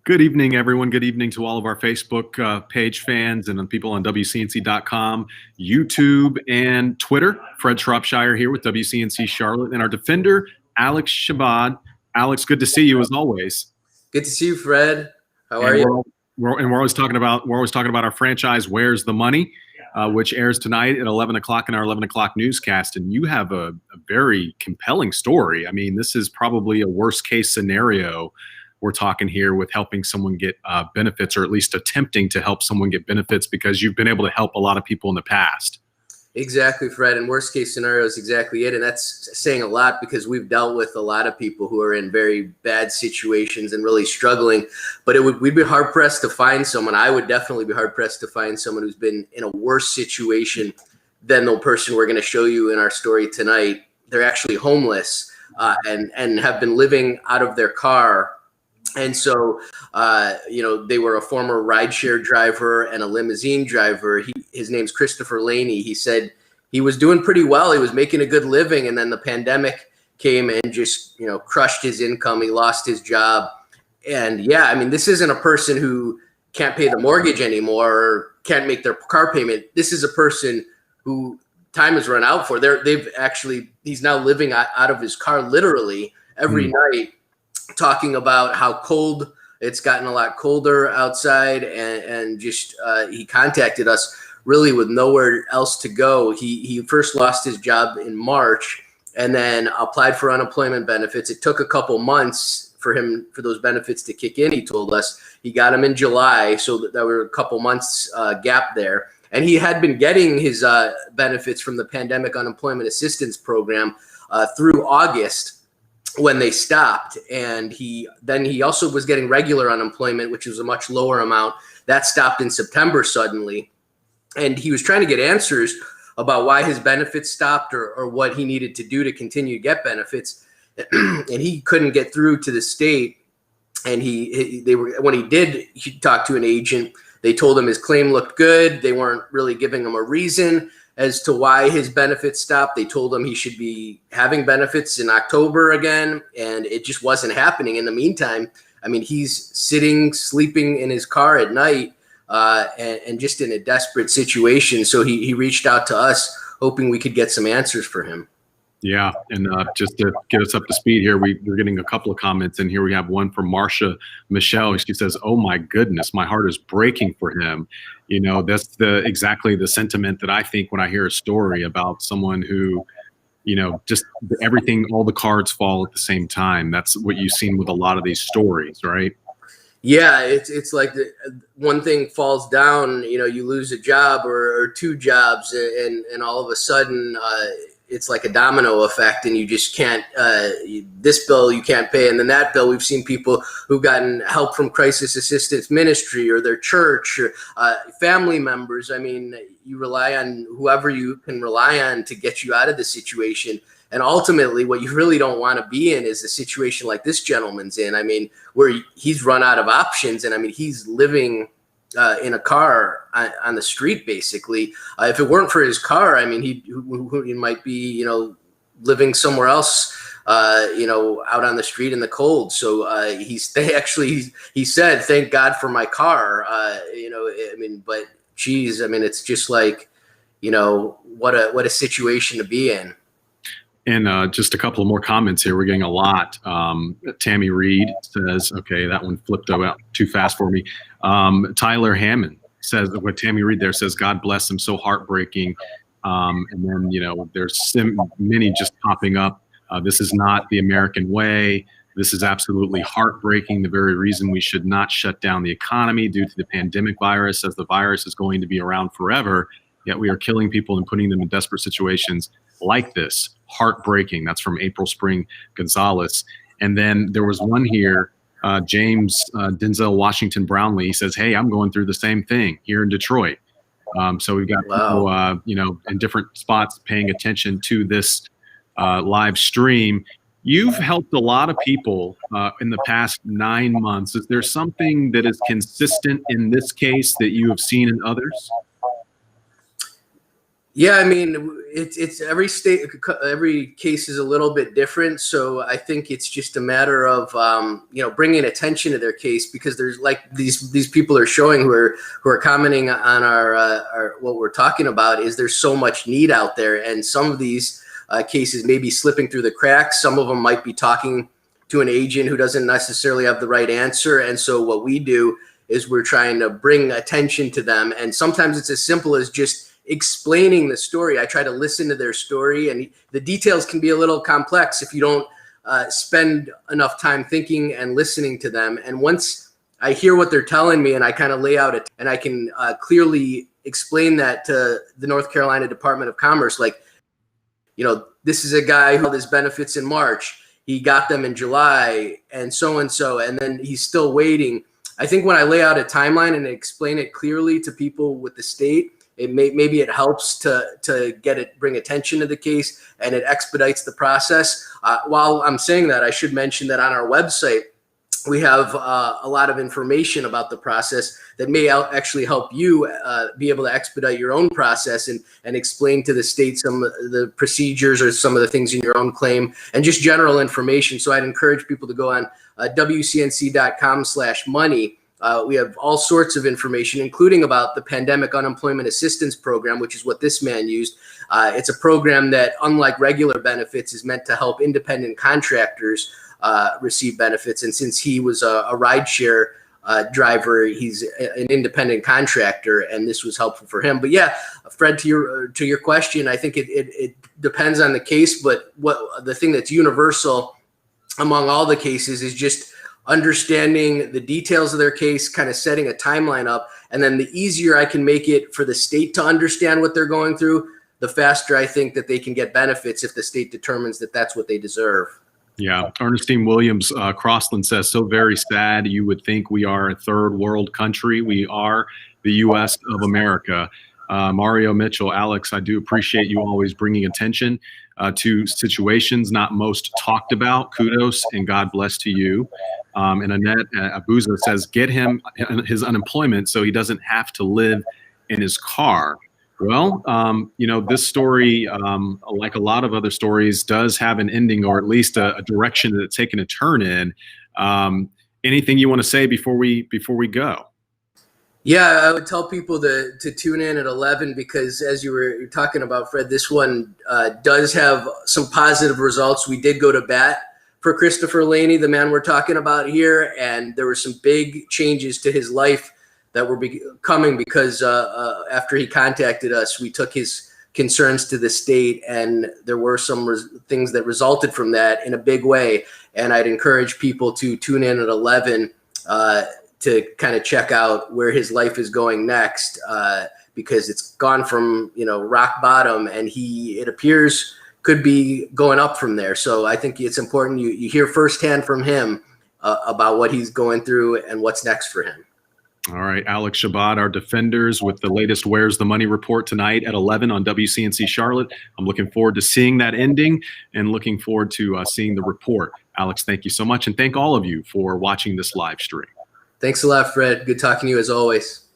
Good evening, everyone. Good evening to all of our Facebook page fans and people on WCNC.com, YouTube, and Twitter. Fred Shropshire here with WCNC Charlotte and our defender, Alex Shabad. Alex, good to see you as always. Good to see you, Fred. How are you? We're always talking about our franchise, Where's the Money, which airs tonight at 11 o'clock in our 11 o'clock newscast. And you have a very compelling story. I mean, this is probably a worst case scenario we're talking here with helping someone get benefits, or at least attempting to help someone get benefits, because you've been able to help a lot of people in the past. Exactly, Fred. And worst case scenario is exactly it. And that's saying a lot, because we've dealt with a lot of people who are in very bad situations and really struggling. But we'd be hard pressed to find someone. I would definitely be hard pressed to find someone who's been in a worse situation than the person we're going to show you in our story tonight. They're actually homeless and have been living out of their car. And so, they were a former rideshare driver and a limousine driver. His name's Christopher Laney. He said he was doing pretty well. He was making a good living. And then the pandemic came and just, crushed his income. He lost his job. And yeah, I mean, this isn't a person who can't pay the mortgage anymore or can't make their car payment. This is a person who time has run out for. He's now living out of his car literally every night, talking about how cold it's gotten, a lot colder outside, and just he contacted us really with nowhere else to go. He first lost his job in March and then applied for unemployment benefits. It took a couple months for those benefits to kick in. He told us he got them in July, so that there were a couple months gap there. And he had been getting his benefits from the Pandemic Unemployment Assistance Program through August, when they stopped. And he also was getting regular unemployment, which was a much lower amount. That stopped in September suddenly. And he was trying to get answers about why his benefits stopped or what he needed to do to continue to get benefits. And he couldn't get through to the state. And when he did, he talked to an agent. They told him his claim looked good. They weren't really giving him a reason as to why his benefits stopped. They told him he should be having benefits in October again, and it just wasn't happening. In the meantime, I mean, he's sleeping in his car at night, and just in a desperate situation. So he reached out to us, hoping we could get some answers for him. Yeah, and just to get us up to speed here, we're getting a couple of comments in here. We have one from Marcia Michelle. She says, "Oh my goodness, my heart is breaking for him." That's exactly the sentiment that I think when I hear a story about someone who, just everything, all the cards fall at the same time. That's what you've seen with a lot of these stories, right? Yeah, it's like one thing falls down, you lose a job or two jobs, and all of a sudden, it's like a domino effect, and you just can't, this bill you can't pay, and then that bill. We've seen people who've gotten help from crisis assistance ministry or their church or family members. I mean, you rely on whoever you can rely on to get you out of the situation. And ultimately, what you really don't want to be in is a situation like this gentleman's in. I mean, where he's run out of options, and I mean, he's living in a car on the street, basically. If it weren't for his car, I mean, he might be, living somewhere else, out on the street in the cold. So he said, "Thank God for my car." I mean, but geez, I mean, it's just like, what a situation to be in. And just a couple of more comments here. We're getting a lot. Tammy Reed says, okay, that one flipped out too fast for me. Tyler Hammond says, what Tammy Reed there says, "God bless him, so heartbreaking." And then, there's many just popping up. "This is not the American way. This is absolutely heartbreaking. The very reason we should not shut down the economy due to the pandemic virus, as the virus is going to be around forever. Yet we are killing people and putting them in desperate situations like this. Heartbreaking." That's from April Spring Gonzalez. And then there was one here, James Denzel Washington Brownlee. He says, "Hey, I'm going through the same thing here in Detroit." So we've got people, in different spots paying attention to this live stream. You've helped a lot of people in the past 9 months. Is there something that is consistent in this case that you have seen in others? Yeah, I mean, it's every state, every case is a little bit different. So I think it's just a matter of bringing attention to their case, because there's like these people are showing who are commenting on our what we're talking about, is there's so much need out there, and some of these cases may be slipping through the cracks. Some of them might be talking to an agent who doesn't necessarily have the right answer, and so what we do is we're trying to bring attention to them, and sometimes it's as simple as just explaining the story. I try to listen to their story, and the details can be a little complex if you don't spend enough time thinking and listening to them. And once I hear what they're telling me and I kind of lay out it, and I can clearly explain that to the North Carolina Department of Commerce, like, this is a guy who had his benefits in March, he got them in July, and so, and then he's still waiting. I think when I lay out a timeline and explain it clearly to people with the state, maybe it helps to bring attention to the case, and it expedites the process. While I'm saying that, I should mention that on our website, we have a lot of information about the process that may actually help you be able to expedite your own process and explain to the state some of the procedures or some of the things in your own claim, and just general information. So I'd encourage people to go on WCNC.com/money. We have all sorts of information, including about the Pandemic Unemployment Assistance Program, which is what this man used. It's a program that, unlike regular benefits, is meant to help independent contractors receive benefits. And since he was a rideshare driver, he's an independent contractor, and this was helpful for him. But yeah, Fred, to your question, I think it depends on the case, but the thing that's universal among all the cases is just understanding the details of their case, kind of setting a timeline up, and then the easier I can make it for the state to understand what they're going through, the faster I think that they can get benefits if the state determines that that's what they deserve. Yeah. Ernestine Williams Crossland says, so very sad. You would think we are a third world country. We are the U.S. of America. Mario Mitchell, Alex, I do appreciate you always bringing attention to situations not most talked about. Kudos and God bless to you. And Annette Abuza says, get him his unemployment so he doesn't have to live in his car. Well, this story, like a lot of other stories, does have an ending, or at least a direction that it's taken a turn in. Anything you want to say before we go? Yeah, I would tell people to tune in at 11, because as you were talking about, Fred, this one does have some positive results. We did go to bat for Christopher Laney, the man we're talking about here, and there were some big changes to his life that were coming because after he contacted us, we took his concerns to the state, and there were some things that resulted from that in a big way. And I'd encourage people to tune in at 11 to kind of check out where his life is going next, because it's gone from rock bottom, and it appears could be going up from there. So I think it's important you hear firsthand from him about what he's going through and what's next for him. All right, Alex Shabad, our Defenders, with the latest Where's the Money report tonight at 11 on WCNC Charlotte. I'm looking forward to seeing that ending and looking forward to seeing the report. Alex, thank you so much, and thank all of you for watching this live stream. Thanks a lot, Fred. Good talking to you as always.